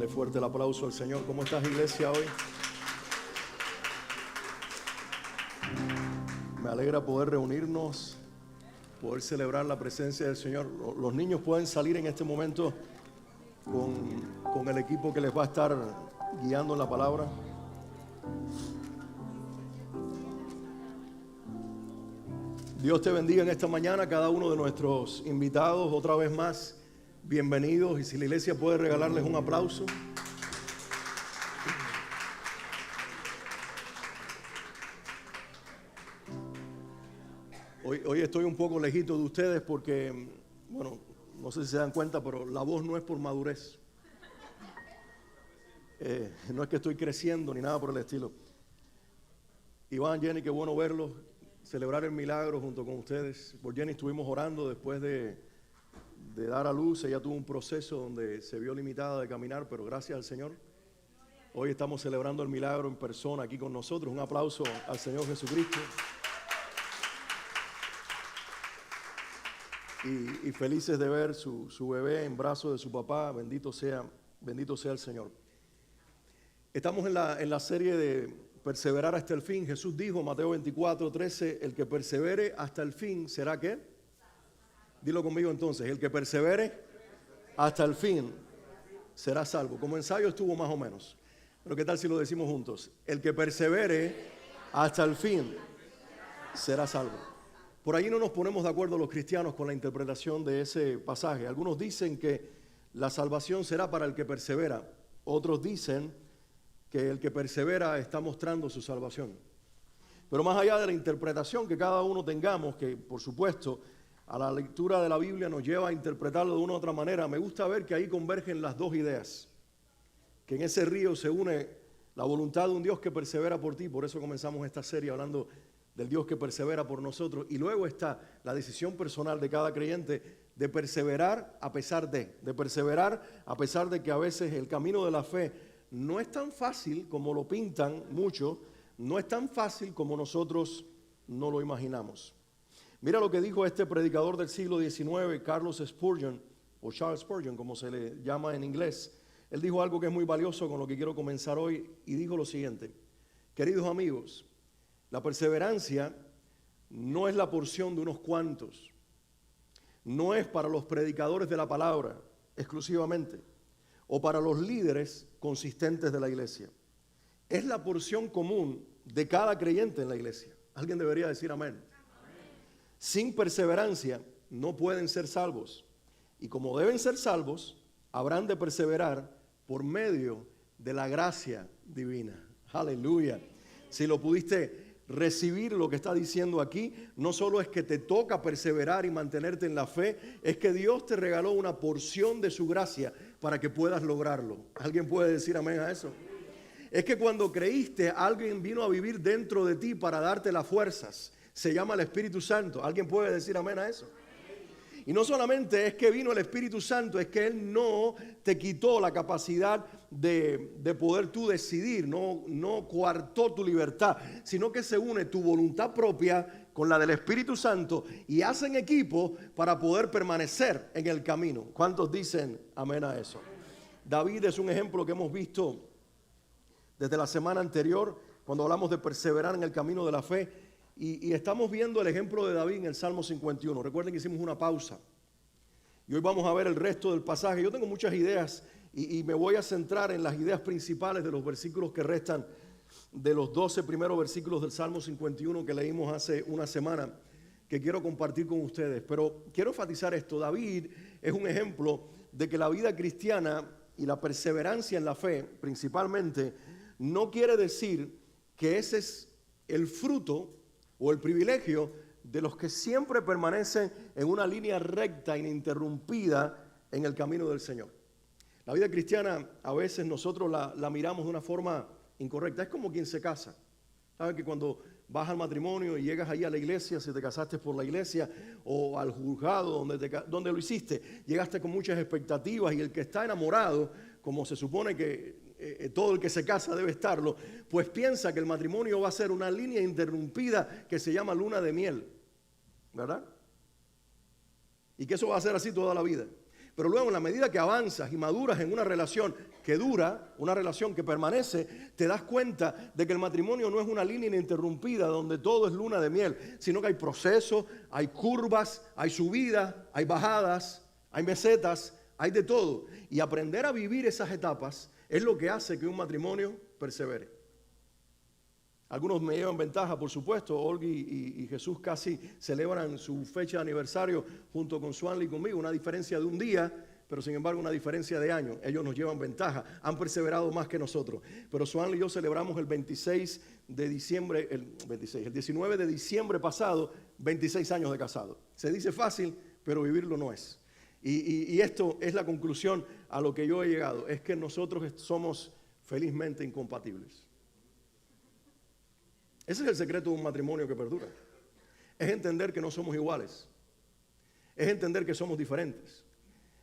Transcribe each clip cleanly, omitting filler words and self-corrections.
Dale fuerte el aplauso al Señor. ¿Cómo estás, iglesia, hoy? Me alegra poder reunirnos, poder celebrar la presencia del Señor. Los niños pueden salir en este momento con el equipo que les va a estar guiando en la palabra. Dios te bendiga en esta mañana, cada uno de nuestros invitados. Otra vez más, bienvenidos. Y si la iglesia puede regalarles un aplauso. Hoy estoy un poco lejito de ustedes porque, bueno, no sé si se dan cuenta, pero la voz no es por madurez. No es que estoy creciendo ni nada por el estilo. Iván, Jenny, qué bueno verlos, celebrar el milagro junto con ustedes. Por Jenny estuvimos orando después de dar a luz. Ella tuvo un proceso donde se vio limitada de caminar, pero gracias al Señor. Hoy estamos celebrando el milagro en persona aquí con nosotros. Un aplauso al Señor Jesucristo. Y felices de ver su bebé en brazos de su papá. Bendito sea el Señor. Estamos en la serie de perseverar hasta el fin. Jesús dijo, Mateo 24:13, el que persevere hasta el fin, ¿será qué? Dilo conmigo entonces, el que persevere hasta el fin será salvo. Como ensayo estuvo más o menos, pero ¿qué tal si lo decimos juntos? El que persevere hasta el fin será salvo. Por ahí no nos ponemos de acuerdo los cristianos con la interpretación de ese pasaje. Algunos dicen que la salvación será para el que persevera. Otros dicen que el que persevera está mostrando su salvación. Pero más allá de la interpretación que cada uno tengamos, que por supuesto a la lectura de la Biblia nos lleva a interpretarlo de una u otra manera, me gusta ver que ahí convergen las dos ideas. Que en ese río se une la voluntad de un Dios que persevera por ti. Por eso comenzamos esta serie hablando del Dios que persevera por nosotros, y luego está la decisión personal de cada creyente de perseverar a pesar de perseverar a pesar de que a veces el camino de la fe no es tan fácil como lo pintan muchos, no es tan fácil como nosotros no lo imaginamos. Mira lo que dijo este predicador del siglo XIX, Carlos Spurgeon, o Charles Spurgeon como se le llama en inglés. Él dijo algo que es muy valioso con lo que quiero comenzar hoy, y dijo lo siguiente: queridos amigos, la perseverancia no es la porción de unos cuantos, no es para los predicadores de la palabra exclusivamente, o para los líderes consistentes de la iglesia. Es la porción común de cada creyente en la iglesia. Alguien debería decir amén. Sin perseverancia no pueden ser salvos, y como deben ser salvos, habrán de perseverar por medio de la gracia divina. Aleluya. Si lo pudiste recibir lo que está diciendo aquí, no solo es que te toca perseverar y mantenerte en la fe, es que Dios te regaló una porción de su gracia para que puedas lograrlo. ¿Alguien puede decir amén a eso? Es que cuando creíste, alguien vino a vivir dentro de ti para darte las fuerzas. Se llama el Espíritu Santo. ¿Alguien puede decir amén a eso? Y no solamente es que vino el Espíritu Santo, es que Él no te quitó la capacidad de poder tú decidir, no coartó tu libertad, sino que se une tu voluntad propia con la del Espíritu Santo y hacen equipo para poder permanecer en el camino. ¿Cuántos dicen amén a eso? David es un ejemplo que hemos visto desde la semana anterior, cuando hablamos de perseverar en el camino de la fe. Y estamos viendo el ejemplo de David en el Salmo 51. Recuerden que hicimos una pausa. Y hoy vamos a ver el resto del pasaje. Yo tengo muchas ideas y me voy a centrar en las ideas principales de los versículos que restan de los 12 primeros versículos del Salmo 51 que leímos hace una semana, que quiero compartir con ustedes. Pero quiero enfatizar esto. David es un ejemplo de que la vida cristiana y la perseverancia en la fe, principalmente, no quiere decir que ese es el fruto o el privilegio de los que siempre permanecen en una línea recta, ininterrumpida en el camino del Señor. La vida cristiana a veces nosotros la miramos de una forma incorrecta. Es como quien se casa. ¿Sabes que cuando vas al matrimonio y llegas ahí a la iglesia, si te casaste por la iglesia, o al juzgado donde lo hiciste, llegaste con muchas expectativas, y el que está enamorado, como se supone que todo el que se casa debe estarlo, pues piensa que el matrimonio va a ser una línea interrumpida que se llama luna de miel, ¿verdad? Y que eso va a ser así toda la vida. Pero luego, en la medida que avanzas y maduras en una relación que dura, una relación que permanece, te das cuenta de que el matrimonio no es una línea ininterrumpida donde todo es luna de miel, sino que hay procesos, hay curvas, hay subidas, hay bajadas, hay mesetas, hay de todo. Y aprender a vivir esas etapas es lo que hace que un matrimonio persevere. Algunos me llevan ventaja, por supuesto. Olgi y Jesús casi celebran su fecha de aniversario junto con Swanley y conmigo. Una diferencia de un día, pero sin embargo una diferencia de años. Ellos nos llevan ventaja, han perseverado más que nosotros. Pero Swanley y yo celebramos el 26 de diciembre, el 19 de diciembre pasado, 26 años de casado. Se dice fácil, pero vivirlo no es. Y esto es la conclusión a lo que yo he llegado. Es que nosotros somos felizmente incompatibles. Ese es el secreto de un matrimonio que perdura. Es entender que no somos iguales. Es entender que somos diferentes.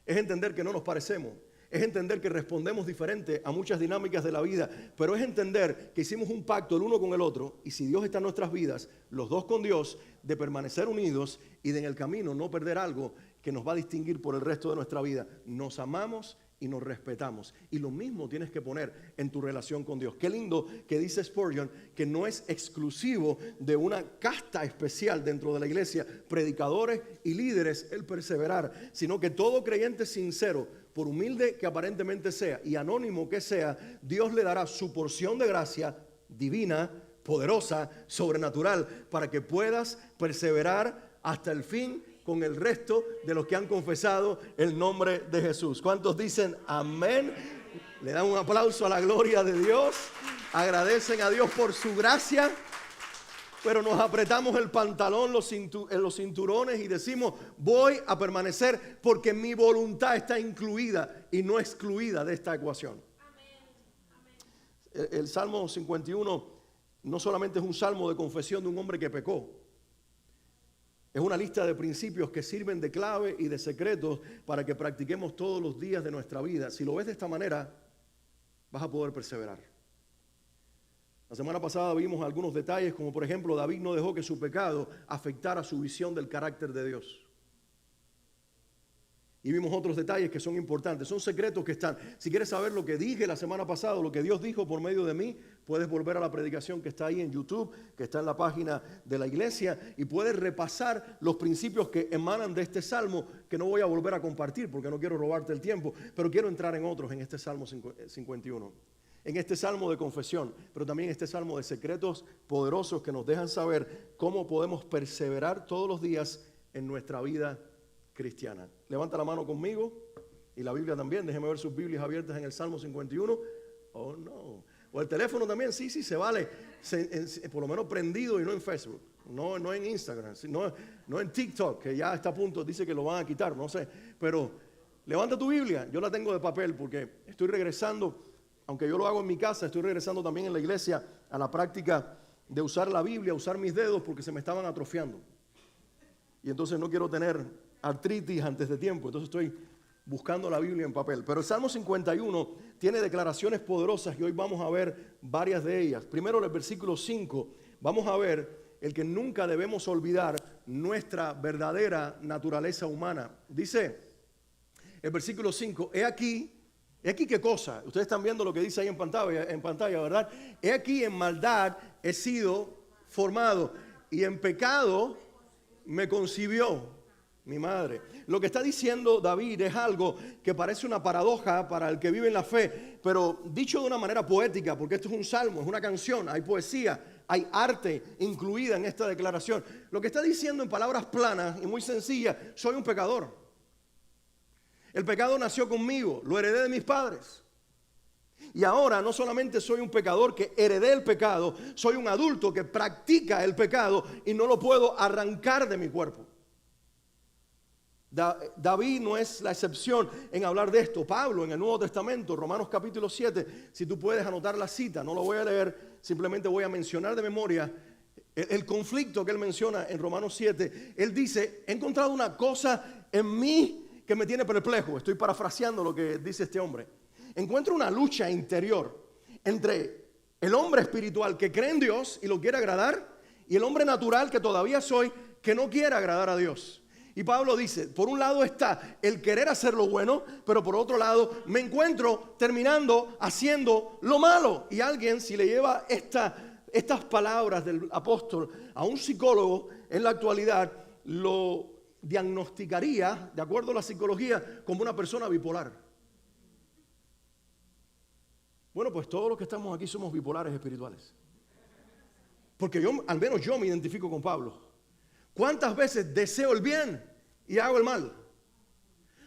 Es entender que no nos parecemos. Es entender que respondemos diferente a muchas dinámicas de la vida. Pero es entender que hicimos un pacto el uno con el otro. Y si Dios está en nuestras vidas, los dos con Dios, de permanecer unidos y de en el camino no perder algo que nos va a distinguir por el resto de nuestra vida. Nos amamos y nos respetamos. Y lo mismo tienes que poner en tu relación con Dios. Qué lindo que dice Spurgeon que no es exclusivo de una casta especial dentro de la iglesia, predicadores y líderes, el perseverar, sino que todo creyente sincero, por humilde que aparentemente sea y anónimo que sea, Dios le dará su porción de gracia divina, poderosa, sobrenatural, para que puedas perseverar hasta el fin con el resto de los que han confesado el nombre de Jesús. ¿Cuántos dicen amén? Le dan un aplauso a la gloria de Dios, agradecen a Dios por su gracia, pero nos apretamos el pantalón, los cinturones y decimos, voy a permanecer porque mi voluntad está incluida y no excluida de esta ecuación. El Salmo 51 no solamente es un salmo de confesión de un hombre que pecó, es una lista de principios que sirven de clave y de secretos para que practiquemos todos los días de nuestra vida. Si lo ves de esta manera, vas a poder perseverar. La semana pasada vimos algunos detalles, como por ejemplo, David no dejó que su pecado afectara su visión del carácter de Dios. Y vimos otros detalles que son importantes, son secretos que están. Si quieres saber lo que dije la semana pasada, lo que Dios dijo por medio de mí, puedes volver a la predicación que está ahí en YouTube, que está en la página de la iglesia, y puedes repasar los principios que emanan de este salmo, que no voy a volver a compartir porque no quiero robarte el tiempo, pero quiero entrar en otros en este Salmo 51. En este salmo de confesión, pero también en este salmo de secretos poderosos que nos dejan saber cómo podemos perseverar todos los días en nuestra vida cristiana. Levanta la mano conmigo y la Biblia también. Déjeme ver sus Biblias abiertas en el Salmo 51. Oh, no. O el teléfono también, sí, se vale. Por lo menos prendido y no en Facebook. No en Instagram. No en TikTok, que ya está a punto. Dice que lo van a quitar, no sé. Pero levanta tu Biblia. Yo la tengo de papel porque estoy regresando, aunque yo lo hago en mi casa, estoy regresando también en la iglesia a la práctica de usar la Biblia, usar mis dedos porque se me estaban atrofiando. Y entonces no quiero tener artritis antes de tiempo, entonces estoy buscando la Biblia en papel. Pero el Salmo 51 tiene declaraciones poderosas y hoy vamos a ver varias de ellas. Primero, en el versículo 5, vamos a ver el que nunca debemos olvidar nuestra verdadera naturaleza humana. Dice el versículo 5, he aquí qué cosa. Ustedes están viendo lo que dice ahí en pantalla, ¿verdad? He aquí en maldad he sido formado y en pecado me concibió mi madre. Lo que está diciendo David es algo que parece una paradoja para el que vive en la fe, pero dicho de una manera poética, porque esto es un salmo, es una canción, hay poesía, hay arte incluida en esta declaración. Lo que está diciendo en palabras planas y muy sencillas, soy un pecador. El pecado nació conmigo, lo heredé de mis padres. Y ahora no solamente soy un pecador que heredé el pecado, soy un adulto que practica el pecado y no lo puedo arrancar de mi cuerpo. David no es la excepción en hablar de esto. Pablo en el Nuevo Testamento, Romanos capítulo 7, si tú puedes anotar la cita, no lo voy a leer, simplemente voy a mencionar de memoria el conflicto que él menciona en Romanos 7. Él dice, he encontrado una cosa en mí que me tiene perplejo. Estoy parafraseando lo que dice este hombre. Encuentro una lucha interior entre el hombre espiritual que cree en Dios y lo quiere agradar, y el hombre natural que todavía soy, que no quiere agradar a Dios. Y Pablo dice, por un lado está el querer hacer lo bueno, pero por otro lado me encuentro terminando haciendo lo malo. Y alguien, si le lleva estas palabras del apóstol a un psicólogo en la actualidad, lo diagnosticaría, de acuerdo a la psicología, como una persona bipolar. Bueno, pues todos los que estamos aquí somos bipolares espirituales. Porque al menos yo me identifico con Pablo. ¿Cuántas veces deseo el bien y hago el mal?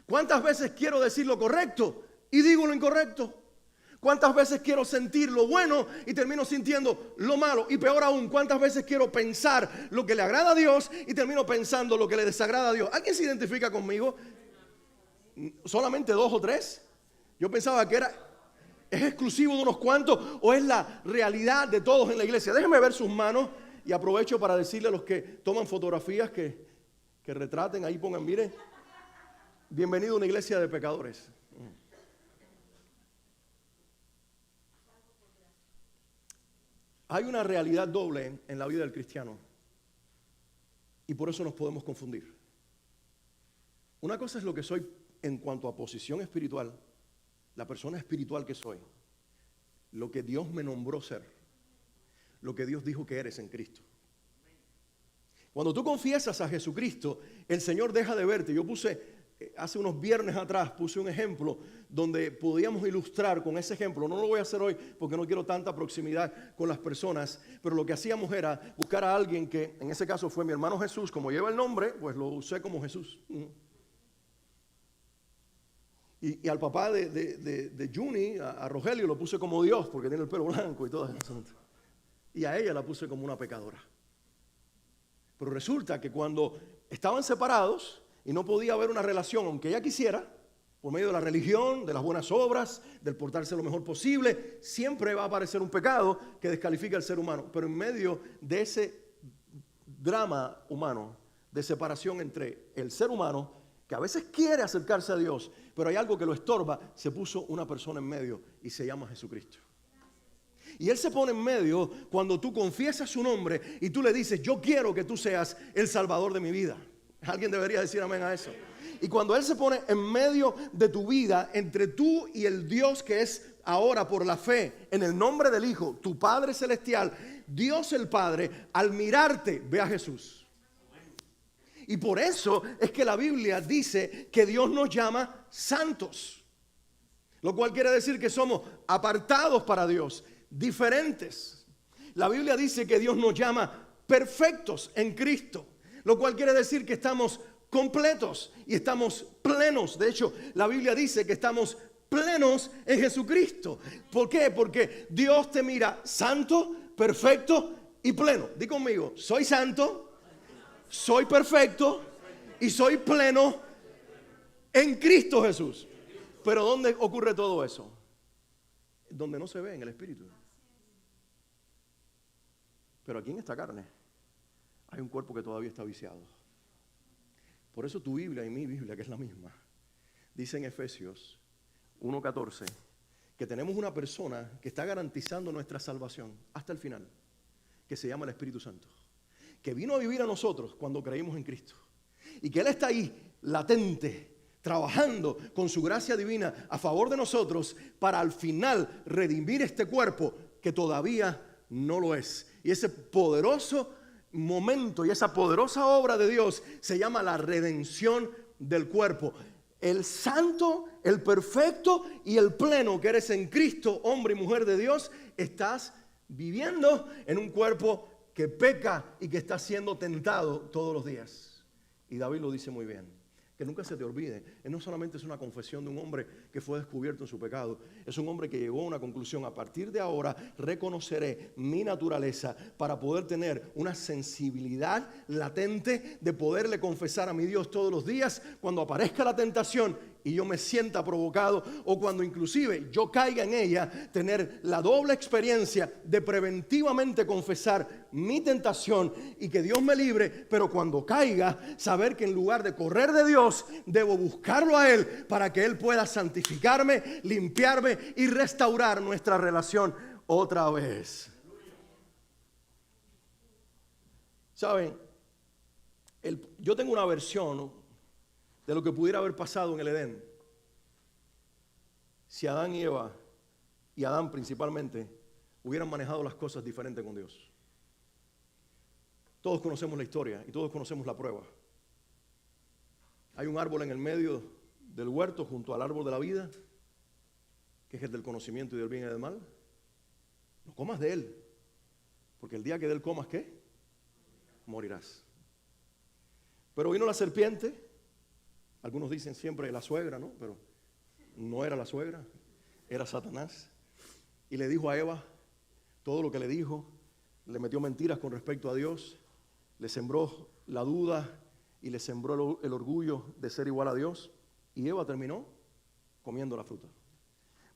¿Cuántas veces quiero decir lo correcto y digo lo incorrecto? ¿Cuántas veces quiero sentir lo bueno y termino sintiendo lo malo? Y peor aún, ¿cuántas veces quiero pensar lo que le agrada a Dios y termino pensando lo que le desagrada a Dios? ¿Alguien se identifica conmigo? ¿Solamente 2 o 3? Yo pensaba que ¿es exclusivo de unos cuantos o es la realidad de todos en la iglesia? Déjenme ver sus manos y aprovecho para decirle a los que toman fotografías que retraten, ahí pongan, miren, bienvenido a una iglesia de pecadores. Hay una realidad doble en la vida del cristiano y por eso nos podemos confundir. Una cosa es lo que soy en cuanto a posición espiritual, la persona espiritual que soy, lo que Dios me nombró ser, lo que Dios dijo que eres en Cristo. Cuando tú confiesas a Jesucristo, el Señor deja de verte. Yo hace unos viernes atrás, puse un ejemplo donde podíamos ilustrar con ese ejemplo. No lo voy a hacer hoy porque no quiero tanta proximidad con las personas, pero lo que hacíamos era buscar a alguien que, en ese caso fue mi hermano Jesús, como lleva el nombre, pues lo usé como Jesús. Y al papá de Juni, a Rogelio, lo puse como Dios, porque tiene el pelo blanco y todo eso. Y a ella la puse como una pecadora. Pero resulta que cuando estaban separados y no podía haber una relación, aunque ella quisiera, por medio de la religión, de las buenas obras, del portarse lo mejor posible, siempre va a aparecer un pecado que descalifica al ser humano. Pero en medio de ese drama humano, de separación entre el ser humano, que a veces quiere acercarse a Dios, pero hay algo que lo estorba, se puso una persona en medio y se llama Jesucristo. Y Él se pone en medio cuando tú confiesas su nombre y tú le dices, yo quiero que tú seas el Salvador de mi vida. Alguien debería decir amén a eso. Y cuando Él se pone en medio de tu vida, entre tú y el Dios que es ahora por la fe, en el nombre del Hijo, tu Padre Celestial, Dios el Padre, al mirarte, ve a Jesús. Y por eso es que la Biblia dice que Dios nos llama santos. Lo cual quiere decir que somos apartados para Dios, diferentes. La Biblia dice que Dios nos llama perfectos en Cristo, lo cual quiere decir que estamos completos y estamos plenos. De hecho, la Biblia dice que estamos plenos en Jesucristo. ¿Por qué? Porque Dios te mira santo, perfecto y pleno. Di conmigo, soy santo, soy perfecto y soy pleno en Cristo Jesús. Pero ¿dónde ocurre todo eso? Donde no se ve, en el Espíritu. Pero aquí en esta carne hay un cuerpo que todavía está viciado. Por eso tu Biblia y mi Biblia, que es la misma, dice en Efesios 1:14 que tenemos una persona que está garantizando nuestra salvación hasta el final, que se llama el Espíritu Santo, que vino a vivir a nosotros cuando creímos en Cristo y que Él está ahí latente, trabajando con su gracia divina a favor de nosotros para al final redimir este cuerpo que todavía no lo es. Y ese poderoso momento y esa poderosa obra de Dios se llama la redención del cuerpo. El santo, el perfecto y el pleno que eres en Cristo, hombre y mujer de Dios, estás viviendo en un cuerpo que peca y que está siendo tentado todos los días. Y David lo dice muy bien. Que nunca se te olvide, él no solamente es una confesión de un hombre que fue descubierto en su pecado, es un hombre que llegó a una conclusión: a partir de ahora reconoceré mi naturaleza para poder tener una sensibilidad latente de poderle confesar a mi Dios todos los días cuando aparezca la tentación y yo me sienta provocado, o cuando inclusive yo caiga en ella, tener la doble experiencia de preventivamente confesar mi tentación y que Dios me libre, pero cuando caiga, saber que en lugar de correr de Dios, debo buscarlo a Él para que Él pueda santificarme, limpiarme y restaurar nuestra relación otra vez. ¿Saben? Yo tengo una versión de lo que pudiera haber pasado en el Edén si Adán y Eva, y Adán principalmente, hubieran manejado las cosas diferentes con Dios. Todos conocemos la historia y todos conocemos la prueba. Hay un árbol en el medio del huerto junto al árbol de la vida, que es el del conocimiento y del bien y del mal. No comas de él, porque el día que de él comas, ¿qué? Morirás. Pero vino la serpiente, algunos dicen siempre la suegra, ¿no? Pero no era la suegra, era Satanás. Y le dijo a Eva todo lo que le dijo, le metió mentiras con respecto a Dios, le sembró la duda y le sembró el orgullo de ser igual a Dios. Y Eva terminó comiendo la fruta.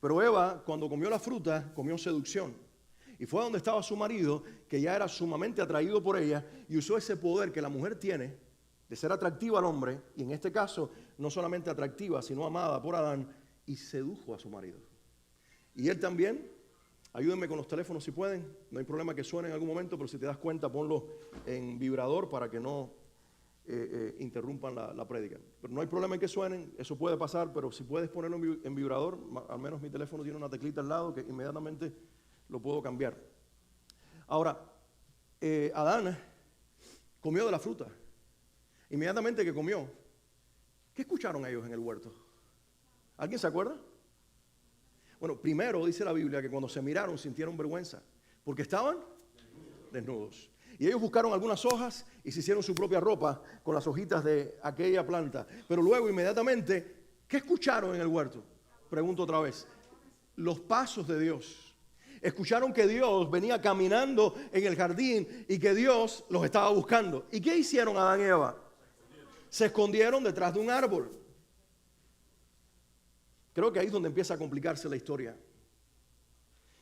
Pero Eva, cuando comió la fruta, comió seducción. Y fue a donde estaba su marido, que ya era sumamente atraído por ella, y usó ese poder que la mujer tiene de ser atractiva al hombre, y en este caso, no solamente atractiva, sino amada por Adán, y sedujo a su marido. Y él también, ayúdenme con los teléfonos si pueden, no hay problema que suene en algún momento, pero si te das cuenta, ponlo en vibrador para que no interrumpan la prédica. Pero no hay problema en que suenen, eso puede pasar, pero si puedes ponerlo en vibrador, al menos mi teléfono tiene una teclita al lado que inmediatamente lo puedo cambiar. Ahora, Adán comió de la fruta. Inmediatamente que comió, ¿qué escucharon ellos en el huerto? ¿Alguien se acuerda? Bueno, primero dice la Biblia que cuando se miraron sintieron vergüenza, porque estaban desnudos. Y ellos buscaron algunas hojas y se hicieron su propia ropa con las hojitas de aquella planta. Pero luego inmediatamente, ¿qué escucharon en el huerto? Pregunto otra vez. Los pasos de Dios. Escucharon que Dios venía caminando en el jardín y que Dios los estaba buscando. ¿Y qué hicieron Adán y Eva? Se escondieron detrás de un árbol. Creo que ahí es donde empieza a complicarse la historia.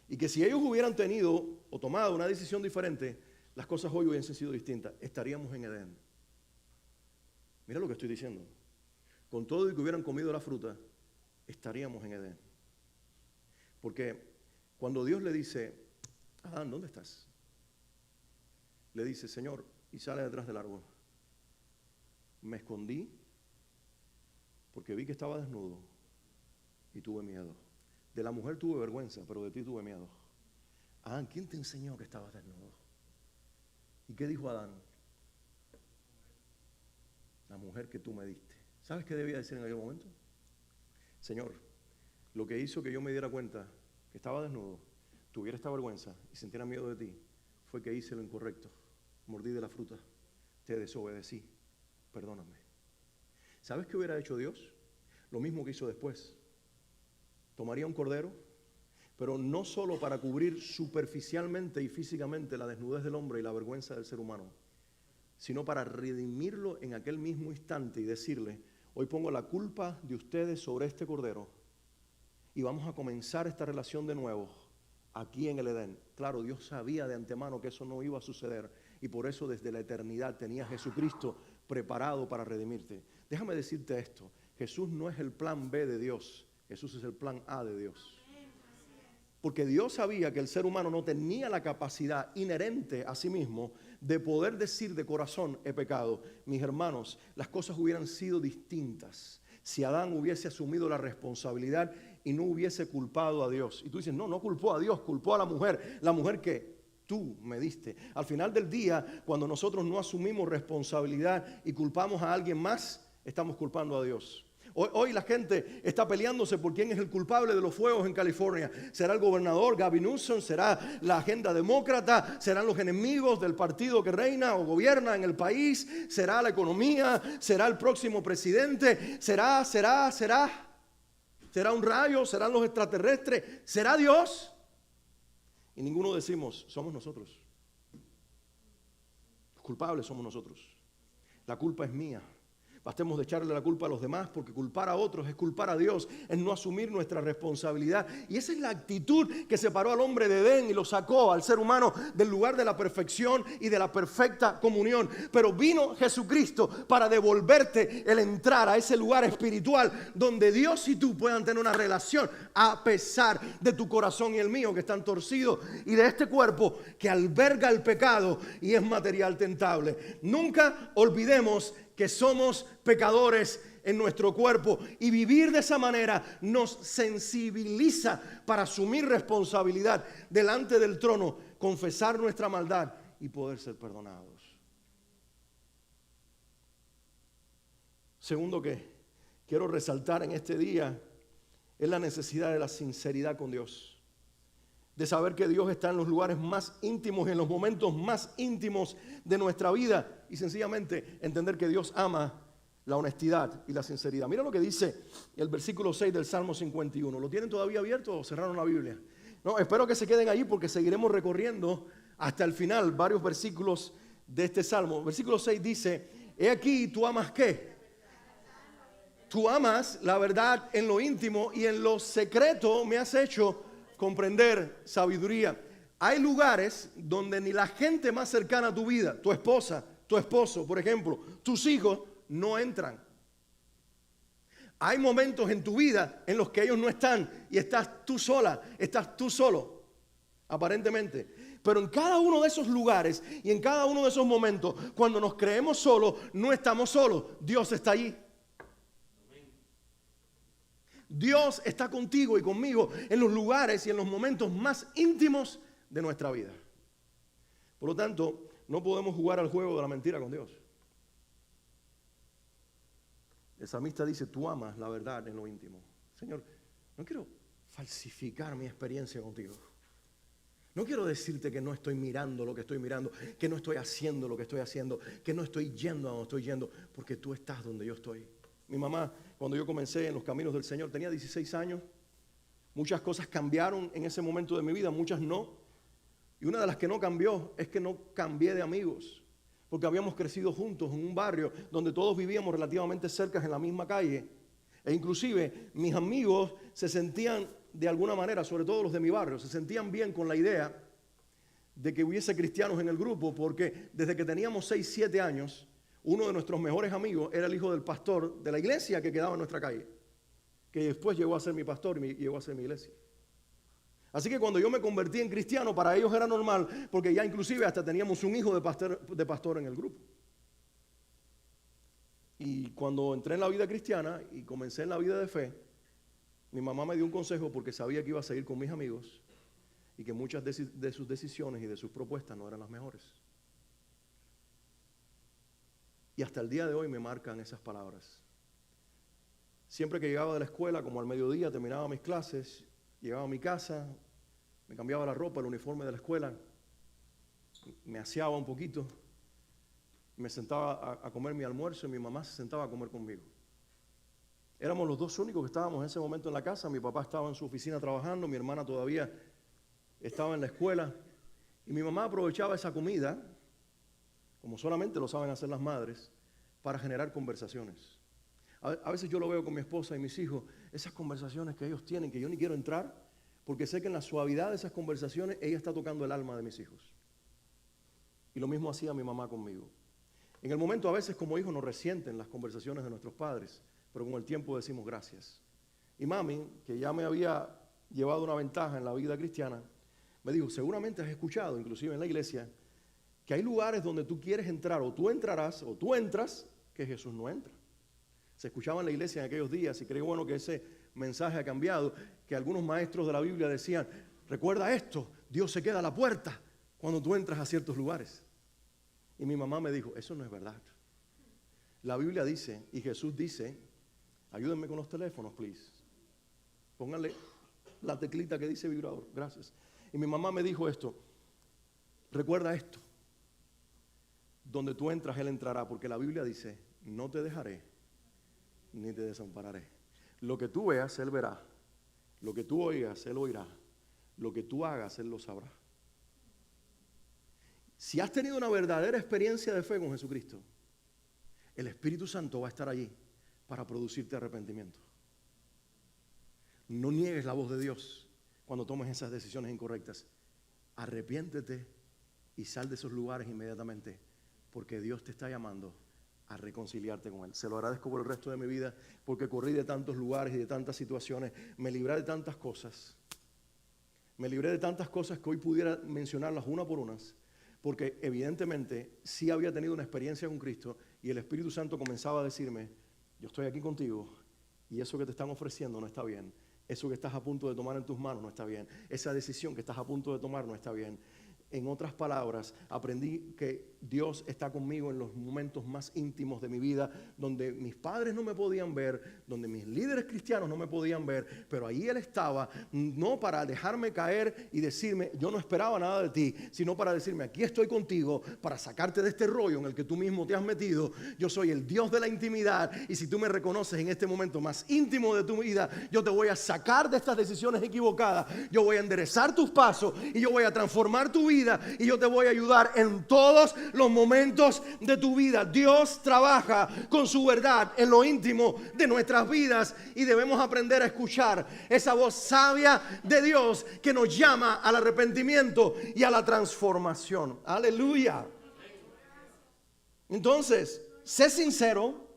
Y que si ellos hubieran tenido o tomado una decisión diferente, las cosas hoy hubiesen sido distintas. Estaríamos en Edén. Mira lo que estoy diciendo. Con todo y que hubieran comido la fruta, estaríamos en Edén. Porque cuando Dios le dice, Adán, ¿dónde estás? Le dice, Señor, y sale detrás del árbol. Me escondí porque vi que estaba desnudo y tuve miedo. De la mujer tuve vergüenza, pero de ti tuve miedo. Adán, ¿quién te enseñó que estabas desnudo? ¿Y qué dijo Adán? La mujer que tú me diste. ¿Sabes qué debía decir en aquel momento? Señor, lo que hizo que yo me diera cuenta que estaba desnudo, tuviera esta vergüenza y sintiera miedo de ti, fue que hice lo incorrecto. Mordí de la fruta, te desobedecí, perdóname. ¿Sabes qué hubiera hecho Dios? Lo mismo que hizo después. Tomaría un cordero, pero no solo para cubrir superficialmente y físicamente la desnudez del hombre y la vergüenza del ser humano, sino para redimirlo en aquel mismo instante y decirle, hoy pongo la culpa de ustedes sobre este cordero y vamos a comenzar esta relación de nuevo aquí en el Edén. Claro, Dios sabía de antemano que eso no iba a suceder y por eso desde la eternidad tenía a Jesucristo preparado para redimirte. Déjame decirte esto, Jesús no es el plan B de Dios, Jesús es el plan A de Dios. Porque Dios sabía que el ser humano no tenía la capacidad inherente a sí mismo de poder decir de corazón, he pecado. Mis hermanos, las cosas hubieran sido distintas si Adán hubiese asumido la responsabilidad y no hubiese culpado a Dios. Y tú dices, no culpó a Dios, culpó a la mujer que tú me diste. Al final del día, cuando nosotros no asumimos responsabilidad y culpamos a alguien más, estamos culpando a Dios. Hoy la gente está peleándose por quién es el culpable de los fuegos en California. ¿Será el gobernador Gavin Newsom? ¿Será la agenda demócrata? ¿Serán los enemigos del partido que reina o gobierna en el país? ¿Será la economía? ¿Será el próximo presidente? ¿Será un rayo? ¿Serán los extraterrestres? ¿Será Dios? Y ninguno decimos, somos nosotros. Los culpables somos nosotros. La culpa es mía. bastemos de echarle la culpa a los demás, porque culpar a otros es culpar a Dios, es no asumir nuestra responsabilidad. Y esa es la actitud que separó al hombre de Edén y lo sacó al ser humano del lugar de la perfección y de la perfecta comunión. Pero vino Jesucristo para devolverte el entrar a ese lugar espiritual donde Dios y tú puedan tener una relación a pesar de tu corazón y el mío que están torcidos y de este cuerpo que alberga el pecado y es material tentable. Nunca olvidemos que somos pecadores en nuestro cuerpo, y vivir de esa manera nos sensibiliza para asumir responsabilidad delante del trono, confesar nuestra maldad y poder ser perdonados. Segundo que quiero resaltar en este día es la necesidad de la sinceridad con Dios, de saber que Dios está en los lugares más íntimos, en los momentos más íntimos de nuestra vida, y sencillamente entender que Dios ama la honestidad y la sinceridad. Mira lo que dice el versículo 6 del Salmo 51. ¿Lo tienen todavía abierto o cerraron la Biblia? No, espero que se queden ahí porque seguiremos recorriendo hasta el final varios versículos de este Salmo. Versículo 6 dice: he aquí, ¿tú amas qué? Tú amas la verdad en lo íntimo, y en lo secreto me has hecho comprender sabiduría. Hay lugares donde ni la gente más cercana a tu vida, tu esposa, tu esposo, por ejemplo, tus hijos, no entran. Hay momentos en tu vida en los que ellos no están y estás tú sola, estás tú solo, aparentemente. Pero en cada uno de esos lugares y en cada uno de esos momentos, cuando nos creemos solos, no estamos solos. Dios está allí. Dios está contigo y conmigo en los lugares y en los momentos más íntimos de nuestra vida. Por lo tanto, no podemos jugar al juego de la mentira con Dios. El salmista dice: tú amas la verdad en lo íntimo. Señor, no quiero falsificar mi experiencia contigo. No quiero decirte que no estoy mirando lo que estoy mirando, que no estoy haciendo lo que estoy haciendo, que no estoy yendo a donde estoy yendo, porque tú estás donde yo estoy. Mi mamá, cuando yo comencé en los caminos del Señor, tenía 16 años. Muchas cosas cambiaron en ese momento de mi vida, muchas no. Y una de las que no cambió es que no cambié de amigos, porque habíamos crecido juntos en un barrio donde todos vivíamos relativamente cerca en la misma calle. E inclusive mis amigos se sentían de alguna manera, sobre todo los de mi barrio, se sentían bien con la idea de que hubiese cristianos en el grupo, porque desde que teníamos 6, 7 años, uno de nuestros mejores amigos era el hijo del pastor de la iglesia que quedaba en nuestra calle, que después llegó a ser mi pastor y llegó a ser mi iglesia. Así que cuando yo me convertí en cristiano, para ellos era normal, porque ya inclusive hasta teníamos un hijo de pastor en el grupo. Y cuando entré en la vida cristiana y comencé en la vida de fe, mi mamá me dio un consejo, porque sabía que iba a seguir con mis amigos y que muchas de sus decisiones y de sus propuestas no eran las mejores. Y hasta el día de hoy me marcan esas palabras. Siempre que llegaba de la escuela, como al mediodía, terminaba mis clases, llegaba a mi casa, me cambiaba la ropa, el uniforme de la escuela, me aseaba un poquito, me sentaba a comer mi almuerzo y mi mamá se sentaba a comer conmigo. Éramos los dos únicos que estábamos en ese momento en la casa. Mi papá estaba en su oficina trabajando, mi hermana todavía estaba en la escuela, y mi mamá aprovechaba esa comida, como solamente lo saben hacer las madres, para generar conversaciones. A veces yo lo veo con mi esposa y mis hijos, esas conversaciones que ellos tienen, que yo ni quiero entrar, porque sé que en la suavidad de esas conversaciones ella está tocando el alma de mis hijos. Y lo mismo hacía mi mamá conmigo. En el momento a veces como hijos nos resienten las conversaciones de nuestros padres, pero con el tiempo decimos gracias. Y mami, que ya me había llevado una ventaja en la vida cristiana, me dijo: seguramente has escuchado, inclusive en la iglesia, que hay lugares donde tú quieres entrar, o tú entrarás, o tú entras, que Jesús no entra. Se escuchaba en la iglesia en aquellos días, y creo bueno que ese mensaje ha cambiado, que algunos maestros de la Biblia decían: recuerda esto, Dios se queda a la puerta cuando tú entras a ciertos lugares. Y mi mamá me dijo: eso no es verdad. La Biblia dice, y Jesús dice, ayúdenme con los teléfonos, please. Pónganle la teclita que dice vibrador, gracias. Y mi mamá me dijo esto: recuerda esto, donde tú entras, Él entrará, porque la Biblia dice: no te dejaré ni te desampararé. Lo que tú veas, Él verá. Lo que tú oigas, Él oirá. Lo que tú hagas, Él lo sabrá. Si has tenido una verdadera experiencia de fe con Jesucristo, el Espíritu Santo va a estar allí para producirte arrepentimiento. No niegues la voz de Dios cuando tomes esas decisiones incorrectas. Arrepiéntete y sal de esos lugares inmediatamente, porque Dios te está llamando a reconciliarte con Él. Se lo agradezco por el resto de mi vida, porque corrí de tantos lugares y de tantas situaciones, me libré de tantas cosas. Me libré de tantas cosas que hoy pudiera mencionarlas una por unas, porque evidentemente sí había tenido una experiencia con Cristo y el Espíritu Santo comenzaba a decirme, yo estoy aquí contigo y eso que te están ofreciendo no está bien. Eso que estás a punto de tomar en tus manos no está bien. Esa decisión que estás a punto de tomar no está bien. En otras palabras, aprendí que Dios está conmigo en los momentos más íntimos de mi vida, donde mis padres no me podían ver, donde mis líderes cristianos no me podían ver, pero ahí Él estaba, no para dejarme caer y decirme, yo no esperaba nada de ti, sino para decirme, aquí estoy contigo, para sacarte de este rollo en el que tú mismo te has metido. Yo soy el Dios de la intimidad, y si tú me reconoces en este momento más íntimo de tu vida, yo te voy a sacar de estas decisiones equivocadas, yo voy a enderezar tus pasos, y yo voy a transformar tu vida, y yo te voy a ayudar en todos los momentos de tu vida. Dios trabaja con su verdad en lo íntimo de nuestras vidas, y debemos aprender a escuchar esa voz sabia de Dios que nos llama al arrepentimiento y a la transformación. Aleluya. Entonces, sé sincero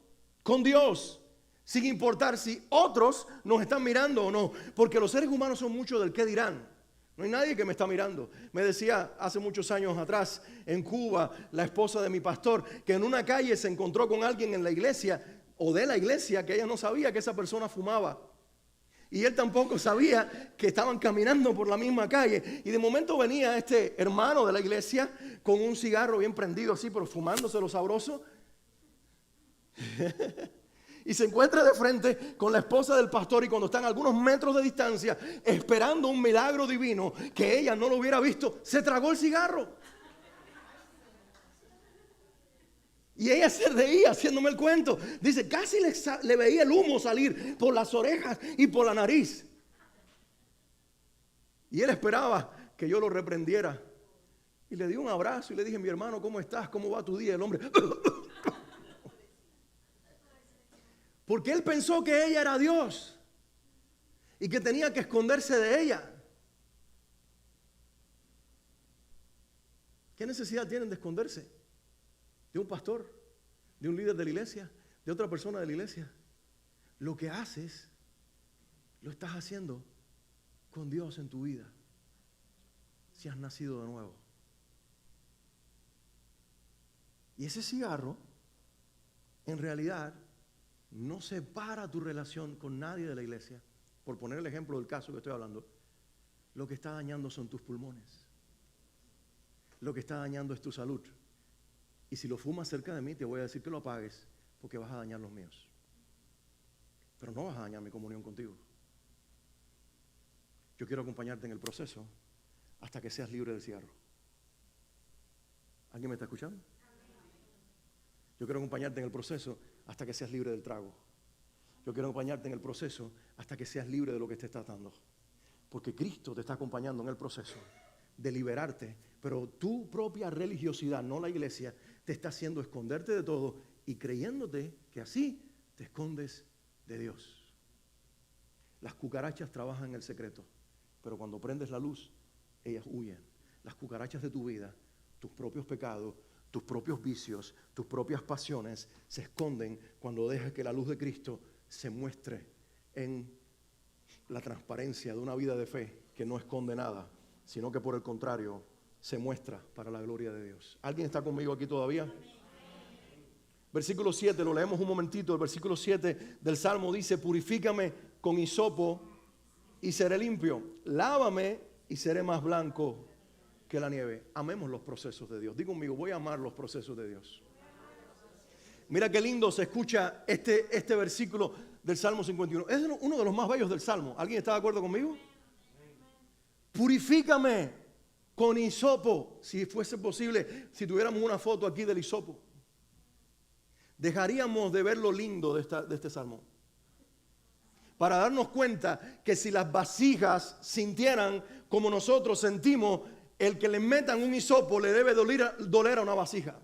con Dios, sin importar si otros nos están mirando o no, porque los seres humanos son mucho del qué dirán. No hay nadie que me está mirando. Me decía hace muchos años atrás en Cuba la esposa de mi pastor que en una calle se encontró con alguien en la iglesia o de la iglesia que ella no sabía que esa persona fumaba. Y él tampoco sabía que estaban caminando por la misma calle. Y de momento venía este hermano de la iglesia con un cigarro bien prendido así, pero fumándose lo sabroso. Y se encuentra de frente con la esposa del pastor, y cuando están a algunos metros de distancia esperando un milagro divino que ella no lo hubiera visto, se tragó el cigarro. Y ella se reía haciéndome el cuento. Dice, casi le veía el humo salir por las orejas y por la nariz. Y él esperaba que yo lo reprendiera. Y le di un abrazo y le dije, mi hermano, ¿cómo estás? ¿Cómo va tu día? El hombre... Porque él pensó que ella era Dios y que tenía que esconderse de ella. ¿Qué necesidad tienen de esconderse? De un pastor, de un líder de la iglesia, de otra persona de la iglesia. Lo que haces, lo estás haciendo con Dios en tu vida, si has nacido de nuevo. Y ese cigarro, en realidad, no separa tu relación con nadie de la iglesia. Por poner el ejemplo del caso que estoy hablando, lo que está dañando son tus pulmones. Lo que está dañando es tu salud. Y si lo fumas cerca de mí, te voy a decir que lo apagues, porque vas a dañar los míos. Pero no vas a dañar mi comunión contigo. Yo quiero acompañarte en el proceso hasta que seas libre del cigarro. ¿Alguien me está escuchando? Yo quiero acompañarte en el proceso hasta que seas libre del trago. Yo quiero acompañarte en el proceso hasta que seas libre de lo que te está dando. Porque Cristo te está acompañando en el proceso de liberarte, pero tu propia religiosidad, no la iglesia, te está haciendo esconderte de todo y creyéndote que así te escondes de Dios. Las cucarachas trabajan en el secreto, pero cuando prendes la luz, ellas huyen. Las cucarachas de tu vida, tus propios pecados, tus propios vicios, tus propias pasiones se esconden cuando dejas que la luz de Cristo se muestre en la transparencia de una vida de fe que no esconde nada, sino que por el contrario se muestra para la gloria de Dios. ¿Alguien está conmigo aquí todavía? Versículo 7, lo leemos un momentito. El versículo 7 del Salmo dice, purifícame con hisopo y seré limpio, lávame y seré más blanco que la nieve. Amemos los procesos de Dios. Diga conmigo, voy a amar los procesos de Dios. Mira qué lindo se escucha este versículo del Salmo 51. Es uno de los más bellos del Salmo. ¿Alguien está de acuerdo conmigo? Purifícame con hisopo. Si fuese posible, si tuviéramos una foto aquí del hisopo, dejaríamos de ver lo lindo de este Salmo. Para darnos cuenta que si las vasijas sintieran como nosotros sentimos, el que le metan un hisopo le debe doler a una vasija.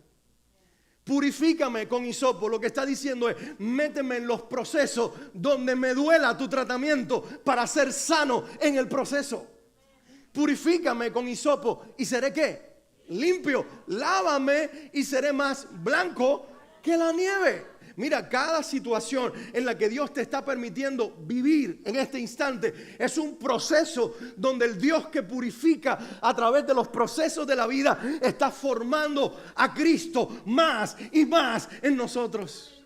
Purifícame con hisopo. Lo que está diciendo es, méteme en los procesos donde me duela tu tratamiento para ser sano en el proceso. Purifícame con hisopo y seré ¿qué? Limpio. Lávame y seré más blanco que la nieve. Mira, cada situación en la que Dios te está permitiendo vivir en este instante es un proceso donde el Dios que purifica a través de los procesos de la vida está formando a Cristo más y más en nosotros.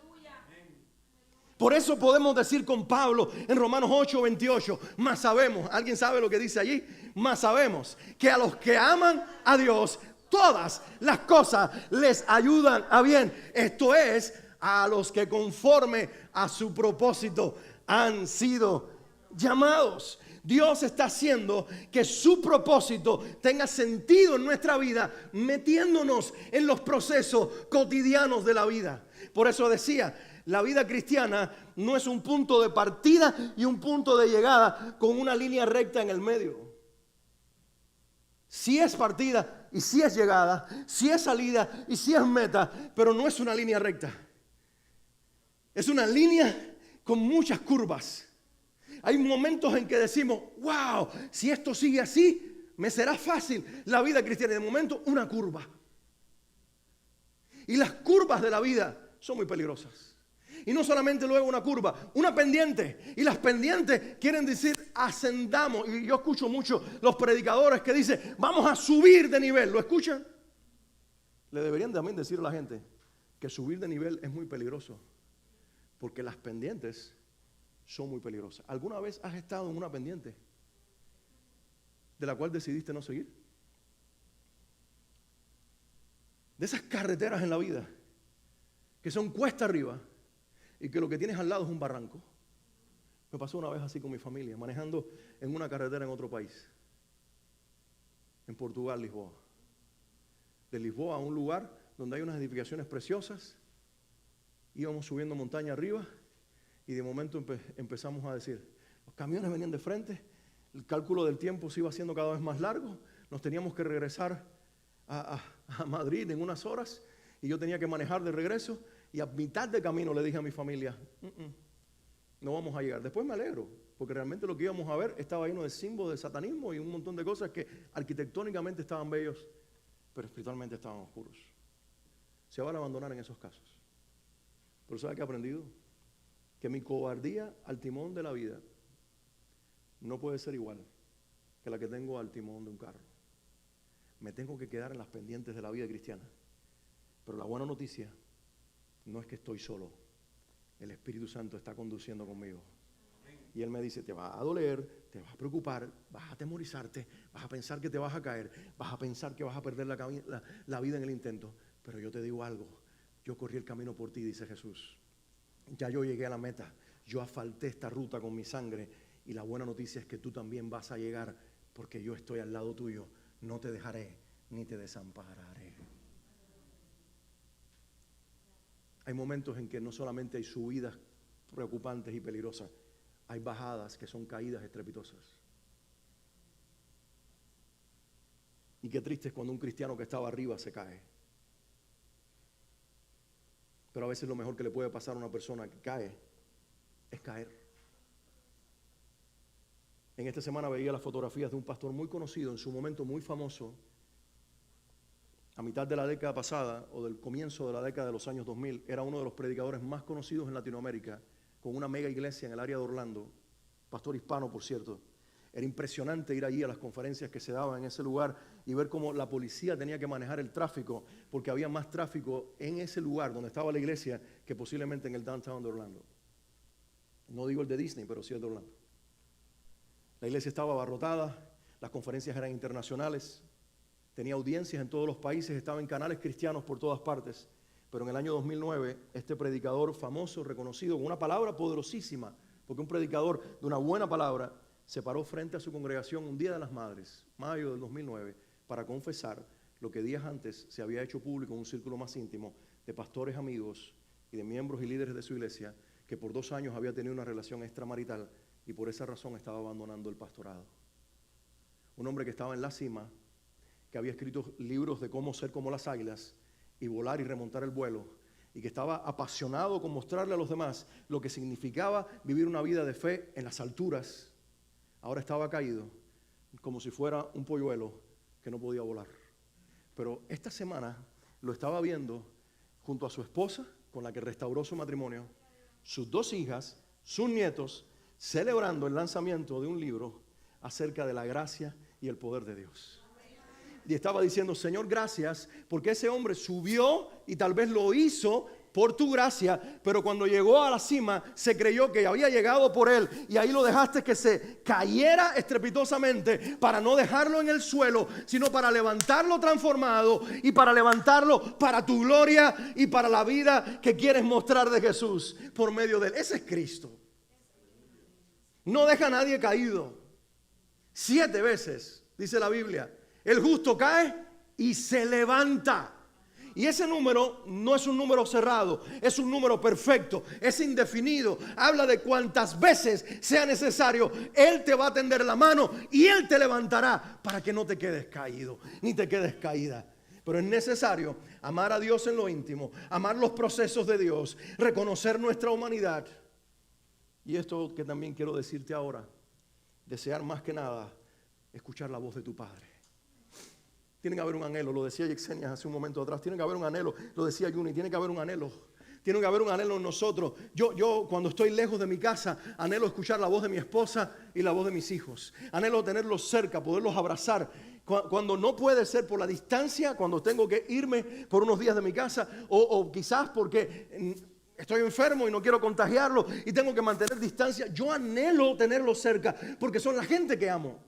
Por eso podemos decir con Pablo en Romanos 8:28, más sabemos, ¿alguien sabe lo que dice allí? Más sabemos que a los que aman a Dios, todas las cosas les ayudan a bien. Esto es, a los que conforme a su propósito han sido llamados. Dios está haciendo que su propósito tenga sentido en nuestra vida, metiéndonos en los procesos cotidianos de la vida. Por eso decía, la vida cristiana no es un punto de partida y un punto de llegada con una línea recta en el medio. Sí es partida y sí es llegada, sí es salida y sí es meta, pero no es una línea recta. Es una línea con muchas curvas. Hay momentos en que decimos, wow, si esto sigue así, me será fácil la vida cristiana. Y de momento, una curva. Y las curvas de la vida son muy peligrosas. Y no solamente luego una curva, una pendiente. Y las pendientes quieren decir ascendamos. Y yo escucho mucho los predicadores que dicen, vamos a subir de nivel. ¿Lo escuchan? Le deberían también decir a la gente que subir de nivel es muy peligroso. Porque las pendientes son muy peligrosas. ¿Alguna vez has estado en una pendiente de la cual decidiste no seguir? De esas carreteras en la vida que son cuesta arriba y que lo que tienes al lado es un barranco. Me pasó una vez así con mi familia, manejando en una carretera en otro país, en Portugal, Lisboa. De Lisboa a un lugar donde hay unas edificaciones preciosas. Íbamos subiendo montaña arriba y de momento empezamos a decir, los camiones venían de frente, el cálculo del tiempo se iba haciendo cada vez más largo, nos teníamos que regresar a Madrid en unas horas y yo tenía que manejar de regreso y a mitad de camino le dije a mi familia, no vamos a llegar. Después me alegro, porque realmente lo que íbamos a ver estaba lleno de símbolos de satanismo y un montón de cosas que arquitectónicamente estaban bellos, pero espiritualmente estaban oscuros. Se van a abandonar en esos casos. Pero ¿sabe qué he aprendido? Que mi cobardía al timón de la vida no puede ser igual que la que tengo al timón de un carro. Me tengo que quedar en las pendientes de la vida cristiana. Pero la buena noticia no es que estoy solo. El Espíritu Santo está conduciendo conmigo. Y Él me dice, te va a doler, te vas a preocupar, vas a atemorizarte, vas a pensar que te vas a caer, vas a pensar que vas a perder la vida en el intento. Pero yo te digo algo. Yo corrí el camino por ti, dice Jesús. Ya yo llegué a la meta. Yo asfalté esta ruta con mi sangre. Y la buena noticia es que tú también vas a llegar porque yo estoy al lado tuyo. No te dejaré ni te desampararé. Hay momentos en que no solamente hay subidas preocupantes y peligrosas. Hay bajadas que son caídas estrepitosas. Y qué triste es cuando un cristiano que estaba arriba se cae. Pero a veces lo mejor que le puede pasar a una persona que cae es caer. En esta semana veía las fotografías de un pastor muy conocido, en su momento muy famoso, a mitad de la década pasada o del comienzo de la década de los años 2000, era uno de los predicadores más conocidos en Latinoamérica, con una mega iglesia en el área de Orlando, pastor hispano por cierto. Era impresionante ir allí a las conferencias que se daban en ese lugar y ver cómo la policía tenía que manejar el tráfico, porque había más tráfico en ese lugar donde estaba la iglesia que posiblemente en el downtown de Orlando. No digo el de Disney, pero sí el de Orlando. La iglesia estaba abarrotada, las conferencias eran internacionales, tenía audiencias en todos los países, estaba en canales cristianos por todas partes. Pero en el año 2009, este predicador famoso, reconocido, con una palabra poderosísima, porque un predicador de una buena palabra, se paró frente a su congregación un día de las madres, mayo del 2009, para confesar lo que días antes se había hecho público en un círculo más íntimo de pastores amigos y de miembros y líderes de su iglesia, que por 2 años había tenido una relación extramarital y por esa razón estaba abandonando el pastorado. Un hombre que estaba en la cima, que había escrito libros de cómo ser como las águilas y volar y remontar el vuelo, y que estaba apasionado con mostrarle a los demás lo que significaba vivir una vida de fe en las alturas, ahora estaba caído como si fuera un polluelo que no podía volar. Pero esta semana lo estaba viendo junto a su esposa, con la que restauró su matrimonio, sus 2 hijas, sus nietos, celebrando el lanzamiento de un libro acerca de la gracia y el poder de Dios. Y estaba diciendo, Señor, gracias, porque ese hombre subió y tal vez lo hizo por tu gracia, pero cuando llegó a la cima se creyó que había llegado por él, y ahí lo dejaste que se cayera estrepitosamente para no dejarlo en el suelo, sino para levantarlo transformado y para levantarlo para tu gloria y para la vida que quieres mostrar de Jesús por medio de él. Ese es Cristo. No deja a nadie caído. 7 veces, dice la Biblia, el justo cae y se levanta. Y ese número no es un número cerrado, es un número perfecto, es indefinido. Habla de cuantas veces sea necesario. Él te va a tender la mano y Él te levantará para que no te quedes caído, ni te quedes caída. Pero es necesario amar a Dios en lo íntimo, amar los procesos de Dios, reconocer nuestra humanidad. Y esto que también quiero decirte ahora, desear más que nada escuchar la voz de tu Padre. Tiene que haber un anhelo, lo decía Yexenia hace un momento atrás, tiene que haber un anhelo, lo decía Juni, tiene que haber un anhelo. Tiene que haber un anhelo en nosotros. Yo cuando estoy lejos de mi casa, anhelo escuchar la voz de mi esposa y la voz de mis hijos. Anhelo tenerlos cerca, poderlos abrazar. Cuando no puede ser por la distancia, cuando tengo que irme por unos días de mi casa, o quizás porque estoy enfermo y no quiero contagiarlo y tengo que mantener distancia, yo anhelo tenerlos cerca porque son la gente que amo.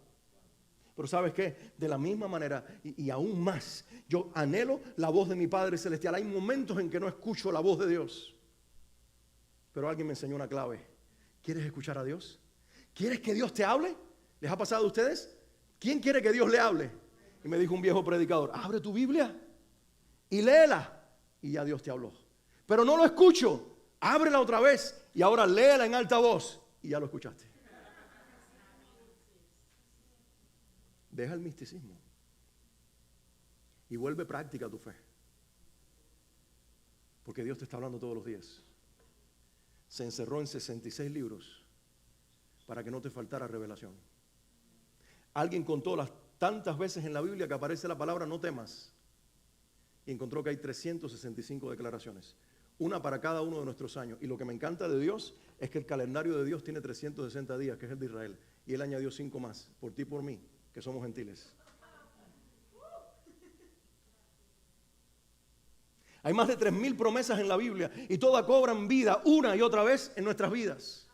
Pero ¿sabes qué? De la misma manera y aún más, yo anhelo la voz de mi Padre Celestial. Hay momentos en que no escucho la voz de Dios. Pero alguien me enseñó una clave. ¿Quieres escuchar a Dios? ¿Quieres que Dios te hable? ¿Les ha pasado a ustedes? ¿Quién quiere que Dios le hable? Y me dijo un viejo predicador, abre tu Biblia y léela. Y ya Dios te habló. Pero no lo escucho. Ábrela otra vez y ahora léela en alta voz. Y ya lo escuchaste. Deja el misticismo y vuelve práctica tu fe. Porque Dios te está hablando todos los días. Se encerró en 66 libros para que no te faltara revelación. Alguien contó las tantas veces en la Biblia que aparece la palabra no temas y encontró que hay 365 declaraciones, una para cada uno de nuestros años. Y lo que me encanta de Dios es que el calendario de Dios tiene 360 días, que es el de Israel, y Él añadió 5 más, por ti y por mí, que somos gentiles. Hay más de 3,000 promesas en la Biblia y todas cobran vida una y otra vez en nuestras vidas.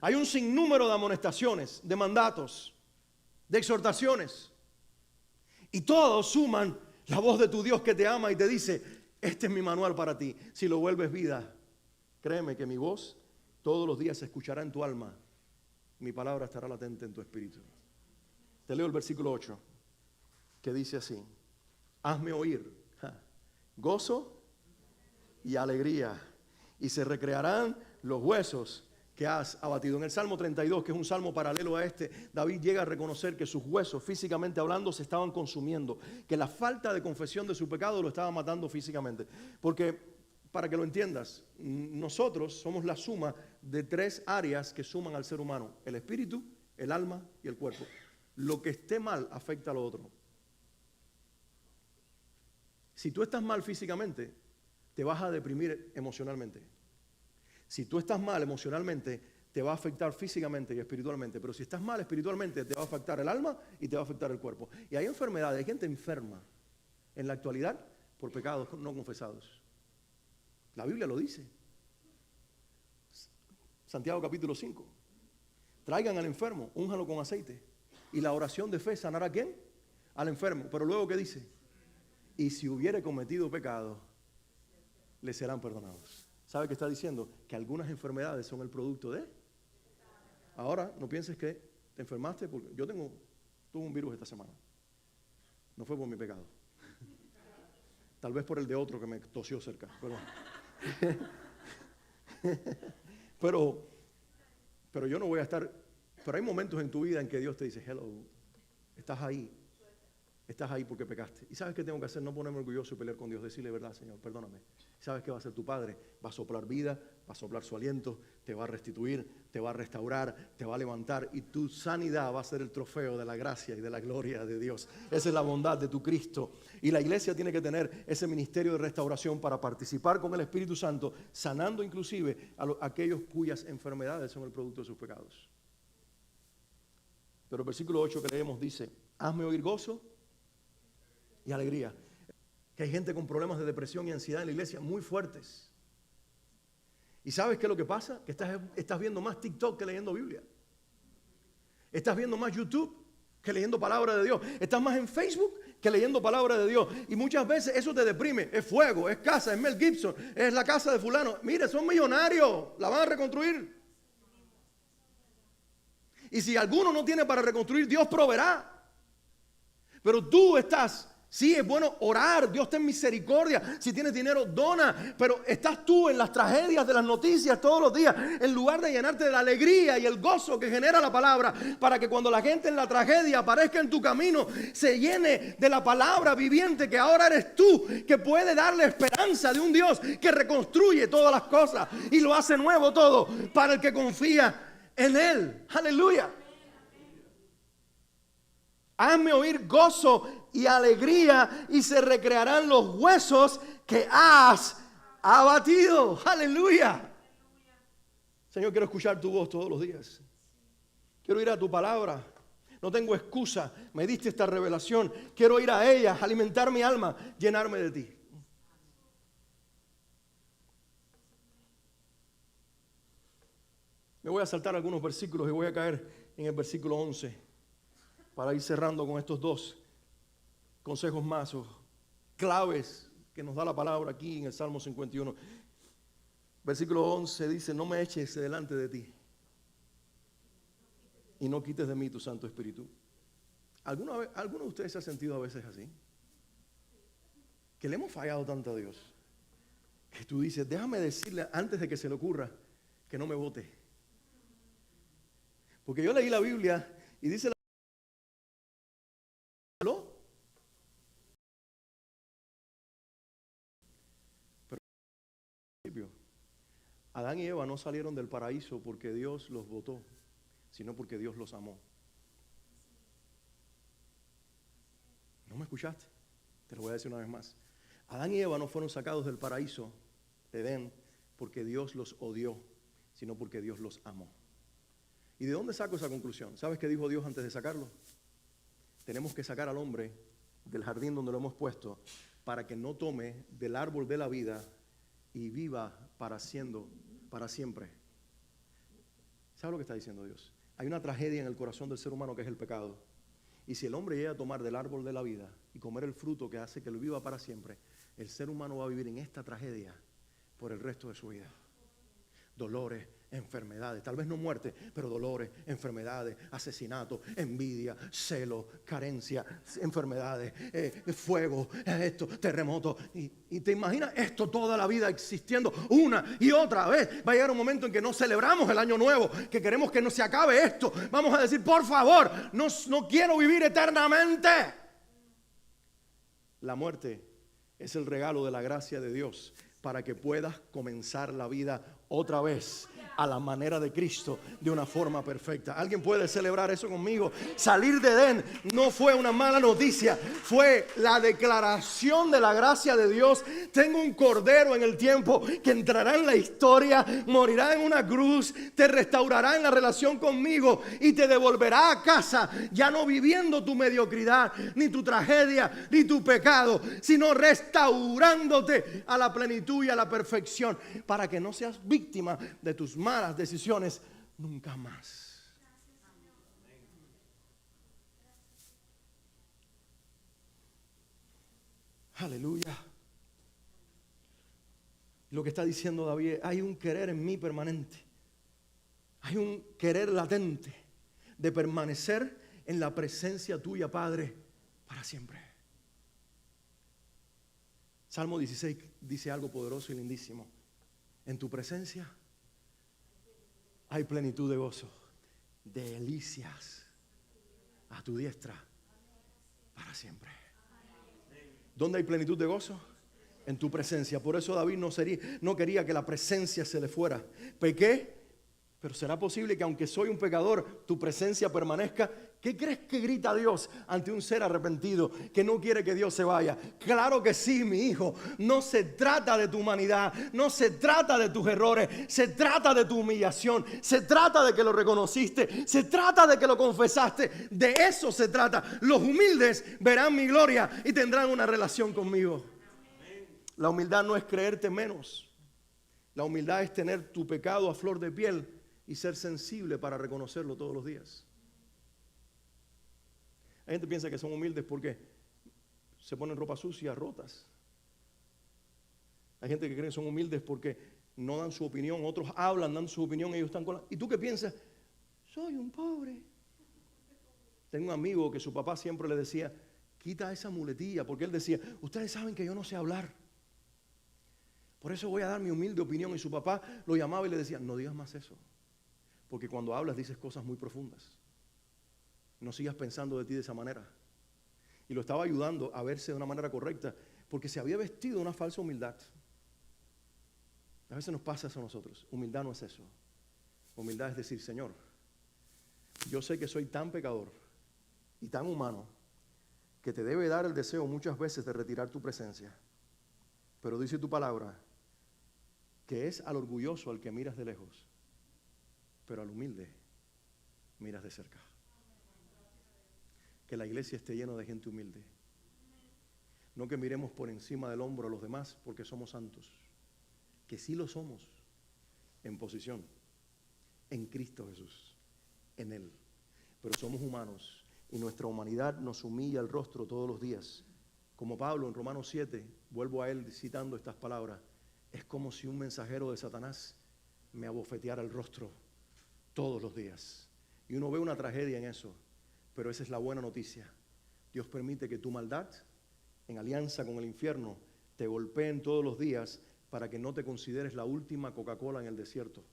Hay un sinnúmero de amonestaciones, de mandatos, de exhortaciones, y todos suman la voz de tu Dios que te ama y te dice, este es mi manual para ti. Si lo vuelves vida, créeme que mi voz todos los días se escuchará en tu alma, mi palabra estará latente en tu espíritu. Te leo el versículo 8, que dice así, hazme oír gozo y alegría, y se recrearán los huesos que has abatido. En el Salmo 32, que es un salmo paralelo a este, David llega a reconocer que sus huesos, físicamente hablando, se estaban consumiendo, que la falta de confesión de su pecado lo estaba matando físicamente. Porque, para que lo entiendas, nosotros somos la suma de 3 áreas que suman al ser humano: el espíritu, el alma y el cuerpo. Lo que esté mal afecta a lo otro. Si tú estás mal físicamente, te vas a deprimir emocionalmente. Si tú estás mal emocionalmente, te va a afectar físicamente y espiritualmente. Pero si estás mal espiritualmente, te va a afectar el alma y te va a afectar el cuerpo. Y hay enfermedades, hay gente enferma en la actualidad por pecados no confesados. La Biblia lo dice. Santiago capítulo 5. Traigan al enfermo, únjalo con aceite. Y la oración de fe sanará ¿a quién? Al enfermo. Pero luego, ¿qué dice? Y si hubiere cometido pecado, le serán perdonados. ¿Sabe qué está diciendo? Que algunas enfermedades son el producto de... Ahora, no pienses que te enfermaste porque tuve un virus esta semana. No fue por mi pecado. Tal vez por el de otro que me tosió cerca. Pero yo no voy a estar... Pero hay momentos en tu vida en que Dios te dice, hello, estás ahí. Estás ahí porque pecaste. ¿Y sabes qué tengo que hacer? No ponerme orgulloso y pelear con Dios. Decirle, verdad, Señor, perdóname. ¿Sabes qué va a hacer tu Padre? Va a soplar vida, va a soplar su aliento, te va a restituir, te va a restaurar, te va a levantar. Y tu sanidad va a ser el trofeo de la gracia y de la gloria de Dios. Esa es la bondad de tu Cristo. Y la iglesia tiene que tener ese ministerio de restauración para participar con el Espíritu Santo, sanando inclusive a aquellos cuyas enfermedades son el producto de sus pecados. Pero el versículo 8 que leemos dice, hazme oír gozo y alegría. Que hay gente con problemas de depresión y ansiedad en la iglesia muy fuertes. ¿Y sabes qué es lo que pasa? Que estás viendo más TikTok que leyendo Biblia. Estás viendo más YouTube que leyendo palabra de Dios. Estás más en Facebook que leyendo palabra de Dios. Y muchas veces eso te deprime. Es fuego, es casa, es Mel Gibson, es la casa de fulano. Mire, son millonarios, la van a reconstruir. Y si alguno no tiene para reconstruir, Dios proveerá. Pero tú estás, sí, es bueno orar, Dios ten misericordia. Si tienes dinero, dona. Pero estás tú en las tragedias de las noticias todos los días, en lugar de llenarte de la alegría y el gozo que genera la palabra, para que cuando la gente en la tragedia aparezca en tu camino, se llene de la palabra viviente que ahora eres tú, que puede darle esperanza de un Dios que reconstruye todas las cosas y lo hace nuevo todo para el que confía en Él. Aleluya. Hazme oír gozo y alegría y se recrearán los huesos que has abatido. Aleluya. Señor, quiero escuchar tu voz todos los días. Quiero ir a tu palabra. No tengo excusa. Me diste esta revelación. Quiero ir a ella, alimentar mi alma, llenarme de ti. Me voy a saltar algunos versículos y voy a caer en el versículo 11 para ir cerrando con estos dos consejos más o claves que nos da la palabra aquí en el Salmo 51. Versículo 11 dice, no me eches delante de ti y no quites de mí tu Santo Espíritu. ¿Alguno de ustedes se ha sentido a veces así? Que le hemos fallado tanto a Dios que tú dices, déjame decirle antes de que se le ocurra que no me vote. Porque yo leí la Biblia y dice pero Adán y Eva no salieron del paraíso porque Dios los votó, sino porque Dios los amó. ¿No me escuchaste? Te lo voy a decir una vez más. Adán y Eva no fueron sacados del paraíso de Edén porque Dios los odió, sino porque Dios los amó. ¿Y de dónde saco esa conclusión? ¿Sabes qué dijo Dios antes de sacarlo? Tenemos que sacar al hombre del jardín donde lo hemos puesto para que no tome del árbol de la vida y viva para siempre. ¿Sabes lo que está diciendo Dios? Hay una tragedia en el corazón del ser humano que es el pecado. Y si el hombre llega a tomar del árbol de la vida y comer el fruto que hace que lo viva para siempre, el ser humano va a vivir en esta tragedia por el resto de su vida. Dolores, enfermedades, tal vez no muerte, pero dolores, enfermedades, asesinatos, envidia, celo, carencia, enfermedades, fuego, esto, terremotos. Y te imaginas esto toda la vida existiendo una y otra vez. Va a llegar un momento en que no celebramos el año nuevo, que queremos que no se acabe esto. Vamos a decir, por favor, no quiero vivir eternamente. La muerte es el regalo de la gracia de Dios para que puedas comenzar la vida otra vez a la manera de Cristo de una forma perfecta. ¿Alguien puede celebrar eso conmigo? Salir de Edén no fue una mala noticia, fue la declaración de la gracia de Dios. Tengo un cordero en el tiempo que entrará en la historia, morirá en una cruz, te restaurará en la relación conmigo y te devolverá a casa, ya no viviendo tu mediocridad, ni tu tragedia, ni tu pecado, sino restaurándote a la plenitud y a la perfección, para que no seas víctima de tus malas decisiones nunca más. Aleluya. Lo que está diciendo David, hay un querer en mí permanente, hay un querer latente de permanecer en la presencia tuya, Padre, para siempre. Salmo 16 dice algo poderoso y lindísimo. En tu presencia hay plenitud de gozo, delicias a tu diestra para siempre. ¿Dónde hay plenitud de gozo? En tu presencia. Por eso David no quería que la presencia se le fuera. Pequé, pero será posible que aunque soy un pecador, tu presencia permanezca. ¿Qué crees que grita Dios ante un ser arrepentido que no quiere que Dios se vaya? Claro que sí, mi hijo. No se trata de tu humanidad, no se trata de tus errores, se trata de tu humillación, se trata de que lo reconociste, se trata de que lo confesaste. De eso se trata. Los humildes verán mi gloria y tendrán una relación conmigo. La humildad no es creerte menos. La humildad es tener tu pecado a flor de piel y ser sensible para reconocerlo todos los días. Hay gente que piensa que son humildes porque se ponen ropa sucia, rotas. Hay gente que cree que son humildes porque no dan su opinión. Otros hablan, dan su opinión, ellos están con la... ¿Y tú qué piensas? Soy un pobre. Tengo un amigo que su papá siempre le decía, quita esa muletilla, porque él decía, ustedes saben que yo no sé hablar. Por eso voy a dar mi humilde opinión. Y su papá lo llamaba y le decía, no digas más eso. Porque cuando hablas dices cosas muy profundas. No sigas pensando de ti de esa manera. Y lo estaba ayudando a verse de una manera correcta, porque se había vestido de una falsa humildad. A veces nos pasa eso a nosotros. Humildad no es eso. Humildad es decir, Señor, yo sé que soy tan pecador y tan humano que te debe dar el deseo muchas veces de retirar tu presencia. Pero dice tu palabra que es al orgulloso al que miras de lejos, pero al humilde miras de cerca. Que la iglesia esté llena de gente humilde. No que miremos por encima del hombro a los demás porque somos santos. Que sí lo somos en posición, en Cristo Jesús, en Él. Pero somos humanos y nuestra humanidad nos humilla el rostro todos los días. Como Pablo en Romanos 7, vuelvo a él citando estas palabras, es como si un mensajero de Satanás me abofeteara el rostro todos los días. Y uno ve una tragedia en eso. Pero esa es la buena noticia. Dios permite que tu maldad, en alianza con el infierno, te golpeen todos los días para que no te consideres la última Coca-Cola en el desierto,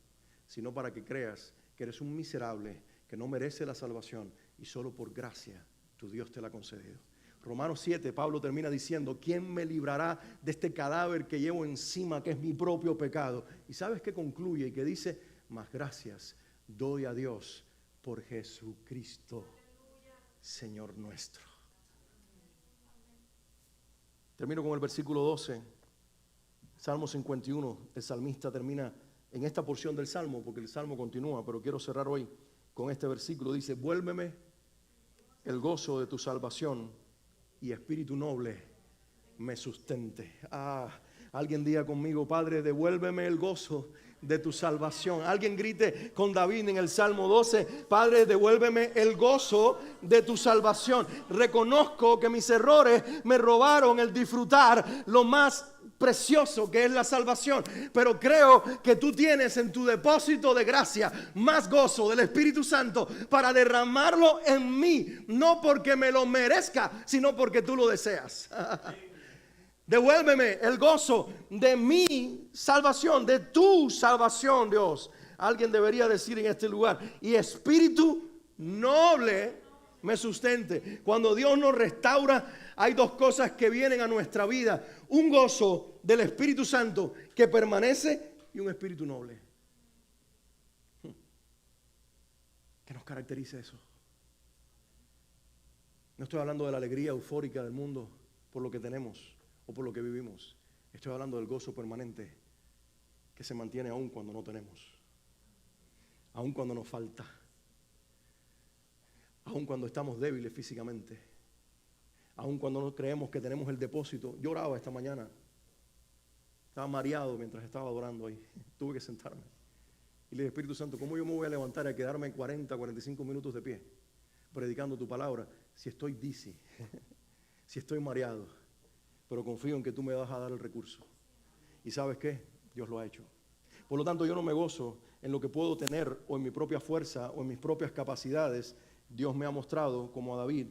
sino para que creas que eres un miserable, que no merece la salvación y solo por gracia tu Dios te la ha concedido. Romanos 7, Pablo termina diciendo, ¿quién me librará de este cadáver que llevo encima, que es mi propio pecado? Y ¿sabes qué concluye? Y que dice, más gracias doy a Dios por Jesucristo, Señor nuestro. Termino con el versículo 12, Salmo 51. El salmista termina en esta porción del Salmo, porque el Salmo continúa, pero quiero cerrar hoy con este versículo. Dice, vuélveme el gozo de tu salvación y espíritu noble me sustente. Alguien diga conmigo, Padre, devuélveme el gozo de tu salvación. Alguien grite con David en el Salmo 12, Padre, devuélveme el gozo de tu salvación. Reconozco que mis errores me robaron el disfrutar lo más precioso que es la salvación, pero creo que tú tienes en tu depósito de gracia más gozo del Espíritu Santo para derramarlo en mí, no porque me lo merezca, sino porque tú lo deseas. Devuélveme el gozo de mi salvación, de tu salvación, Dios. Alguien debería decir en este lugar, y espíritu noble me sustente. Cuando Dios nos restaura, hay dos cosas que vienen a nuestra vida. Un gozo del Espíritu Santo que permanece y un espíritu noble. ¿Qué nos caracteriza eso? No estoy hablando de la alegría eufórica del mundo por lo que tenemos o por lo que vivimos. Estoy hablando del gozo permanente que se mantiene aún cuando no tenemos, aún cuando nos falta, aún cuando estamos débiles físicamente, aún cuando no creemos que tenemos el depósito. Yo oraba esta mañana, estaba mareado mientras estaba adorando ahí, tuve que sentarme y le dije, Espíritu Santo, ¿cómo yo me voy a levantar y a quedarme 40, 45 minutos de pie predicando tu palabra si estoy dizzy, si estoy mareado? Pero confío en que tú me vas a dar el recurso. ¿Y sabes qué? Dios lo ha hecho. Por lo tanto, yo no me gozo en lo que puedo tener o en mi propia fuerza o en mis propias capacidades. Dios me ha mostrado, como a David,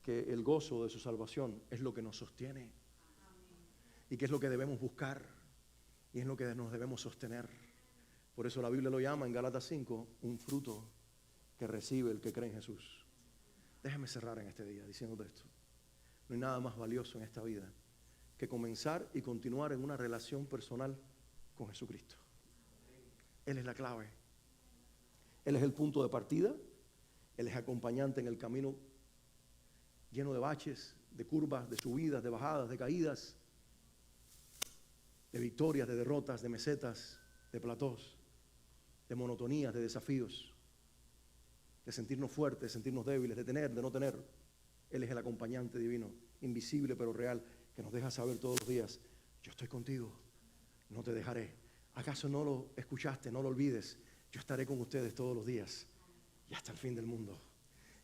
que el gozo de su salvación es lo que nos sostiene. Y que es lo que debemos buscar. Y es lo que nos debemos sostener. Por eso la Biblia lo llama en Gálatas 5, un fruto que recibe el que cree en Jesús. Déjame cerrar en este día diciéndote esto. No hay nada más valioso en esta vida que comenzar y continuar en una relación personal con Jesucristo. Él es la clave. Él es el punto de partida. Él es acompañante en el camino lleno de baches, de curvas, de subidas, de bajadas, de caídas, de victorias, de derrotas, de mesetas, de platós, de monotonías, de desafíos, de sentirnos fuertes, de sentirnos débiles, de tener, de no tener. Él es el acompañante divino, invisible pero real, que nos deja saber todos los días: yo estoy contigo, no te dejaré. ¿Acaso no lo escuchaste? No lo olvides. Yo estaré con ustedes todos los días y hasta el fin del mundo.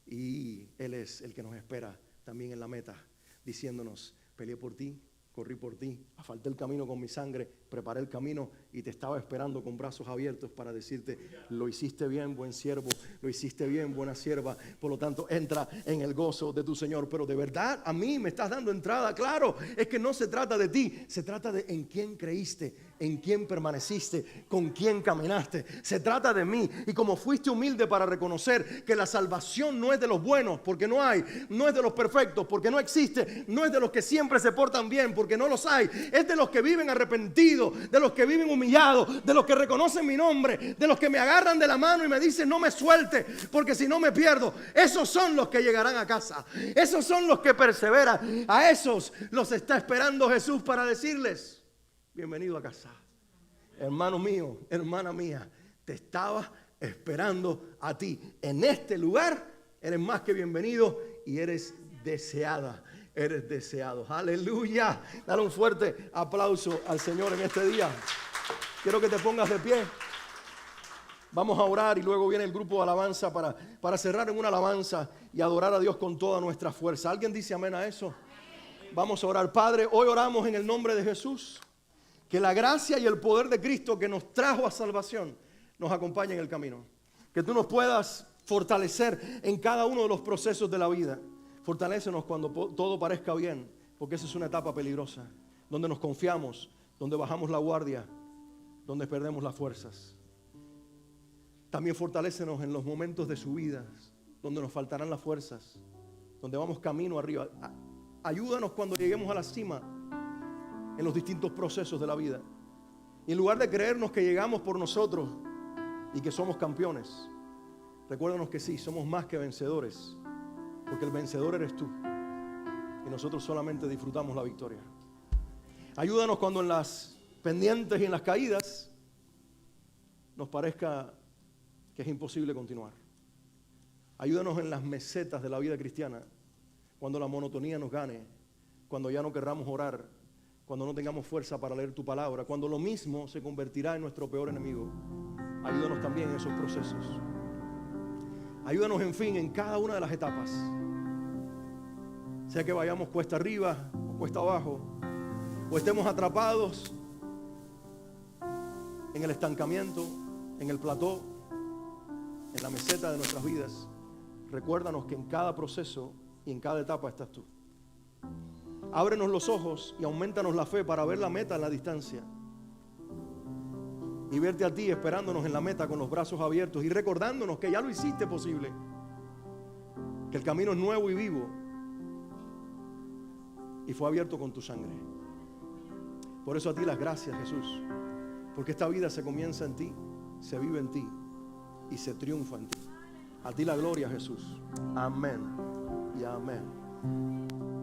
Y Él es el que nos espera también en la meta, diciéndonos: peleé por ti, corrí por ti, asfalté el camino con mi sangre, preparé el camino y te estaba esperando con brazos abiertos para decirte: lo hiciste bien, buen siervo, lo hiciste bien, buena sierva. Por lo tanto, entra en el gozo de tu Señor. Pero de verdad, a mí me estás dando entrada. Claro, es que no se trata de ti, se trata de en quién creíste, en quién permaneciste, con quién caminaste. Se trata de mí. Y como fuiste humilde para reconocer que la salvación no es de los buenos, porque no hay, no es de los perfectos, porque no existe, no es de los que siempre se portan bien, porque no los hay, es de los que viven arrepentidos, de los que viven humillados, de los que reconocen mi nombre, de los que me agarran de la mano y me dicen: no me suelte, porque si no me pierdo. Esos son los que llegarán a casa, esos son los que perseveran. A esos los está esperando Jesús para decirles: bienvenido a casa. Hermano mío, hermana mía, te estaba esperando a ti. En este lugar eres más que bienvenido y eres deseada. Eres deseado. Aleluya. Dale un fuerte aplauso al Señor en este día. Quiero que te pongas de pie. Vamos a orar y luego viene el grupo de alabanza para cerrar en una alabanza y adorar a Dios con toda nuestra fuerza. ¿Alguien dice amén a eso? Vamos a orar. Padre, hoy oramos en el nombre de Jesús. Que la gracia y el poder de Cristo que nos trajo a salvación nos acompañe en el camino. Que tú nos puedas fortalecer en cada uno de los procesos de la vida. Fortalécenos cuando todo parezca bien, porque esa es una etapa peligrosa, donde nos confiamos, donde bajamos la guardia, donde perdemos las fuerzas. También fortalécenos en los momentos de subidas, donde nos faltarán las fuerzas, donde vamos camino arriba. Ayúdanos cuando lleguemos a la cima en los distintos procesos de la vida. Y en lugar de creernos que llegamos por nosotros y que somos campeones, recuérdanos que sí, somos más que vencedores, porque el vencedor eres tú y nosotros solamente disfrutamos la victoria. Ayúdanos cuando en las pendientes y en las caídas nos parezca que es imposible continuar. Ayúdanos en las mesetas de la vida cristiana, cuando la monotonía nos gane, cuando ya no querramos orar, cuando no tengamos fuerza para leer tu palabra, cuando lo mismo se convertirá en nuestro peor enemigo. Ayúdanos también en esos procesos. Ayúdanos, en fin, en cada una de las etapas. Sea que vayamos cuesta arriba o cuesta abajo, o estemos atrapados en el estancamiento, en el plató, en la meseta de nuestras vidas. Recuérdanos que en cada proceso y en cada etapa estás tú. Ábrenos los ojos y aumentanos la fe para ver la meta en la distancia y verte a ti esperándonos en la meta con los brazos abiertos y recordándonos que ya lo hiciste posible, que el camino es nuevo y vivo y fue abierto con tu sangre. Por eso a ti las gracias, Jesús, porque esta vida se comienza en ti, se vive en ti y se triunfa en ti. A ti la gloria, Jesús. Amén y amén.